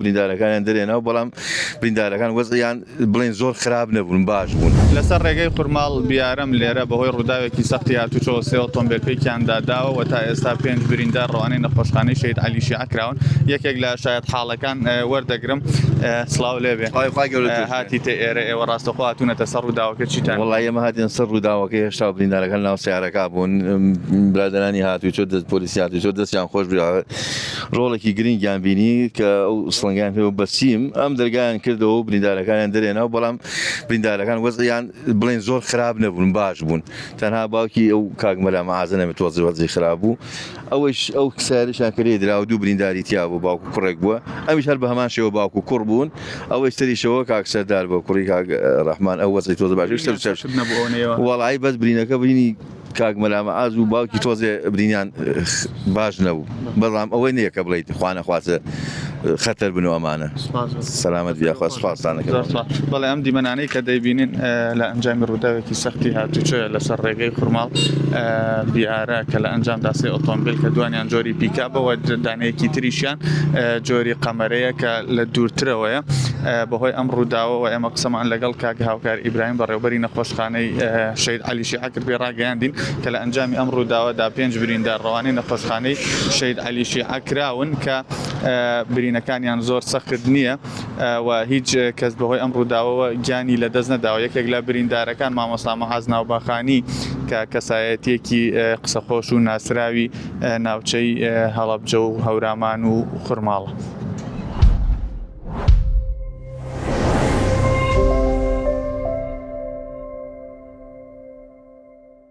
بریندارەکانیان دەرێنەوە بەڵام بریندارەکان وەزعیان بڵێن زۆر خراپ نەبوون باش بوون. لەسەر ڕێگەی قورماڵ بیارەم لێرە بەهۆی ڕووداوێکی سەختی هاتوچۆ سێ ئۆتۆمبیل پێکیان داداوە و تا ئێستا 5 بریندار ڕەوانەی نەخۆشخانەی شەید عەلی شیعە کراون. یەکێک لە شایەت حاڵەکان وەردەگرم. سڵاو لێبێ هاتیتە ئێرە ئێوە ڕاستەخۆ هاتوونەتە سەر ڕووداوەکە چیتان؟ وەڵای ئێمە هاتین سەر ڕووداوەکە هێشتا بریندارەکان ناو سیارەکە بوون. برادرانی هاتوچۆ پۆلیسی هاتوچۆ دەستیان خۆش بوو ڕۆڵێکی گرنگیان بینی کە ئەو سڵنگیان پێ بەسیم ئەم دەرگایان کردەوە و بریندارەکانیان دەرێنەوە بەڵام بریندارەکان وەزعیان بڵێن زۆر خراپ نەبوون باش بوون. تەنها باوکی ئەو کاک مەلا مەعازە نەمێت وەزعی خراپ بوو. ئەو سایرشان کرێ درا و دوو برینداری تیا بوو باوکو کوڕێک بووە ئەمیش هەر بە هەمان شێوە باوکو کوڕ بوون. ئەوەی سەریشەوە کاک سەردار بۆ کوڕی کاک ڕەحمان ئەو وەزعی تۆزە باش وەڵای بەس برینەکە بینی کاک مەلا مەعاز و باوکی تۆزێ برینیان باش نەبوو بەڵام ئەوەی نییە کە بڵیت خوا نەخوازە خەتەر بنەوە ئەمانە سەلامەت بیاخوا سپاسانەکە. بەڵێ ئەم دیمەنانەی کە دەیبینین لە ئەنجامی ڕووداوێکی سەختی هاتوچۆیە لەسەر ڕێگەی قورماڵ بیارە کە لە ئەنجامدا سێ ئۆتۆمبیل کە دوانیان جۆری پیکابەوە دانەیەکی تریشیان جۆری قەمەرەیە کە لە دوورترەوەیە. بەهۆی ئەم ڕووداوەوە ئێمە قسەمان لەگەڵ کاک هاوکار ئیبراهیم بەڕێوەبەری نەخۆشخانەی شەید عەلی شیعە کرد بێ ڕاگەیاندین کە لە ئەنجامی ئەم ڕووداوەدا 5 بریندار ڕەوانەی نەخۆشخانەی شەید عەلی شیعە کراون کە برینەکانیان زۆر سەخت نییە و هیچ کەس بەهۆی ئەم ڕووداوەوە گیانی لە دەست نەداوە. یەکێک لە بریندارەکان مامۆستا مەحاز ناوباخانی کە کەسایەتیەکی قسەخۆش و ناسراوی ناوچەی هەڵەبجە و هەورامان و قورماڵە.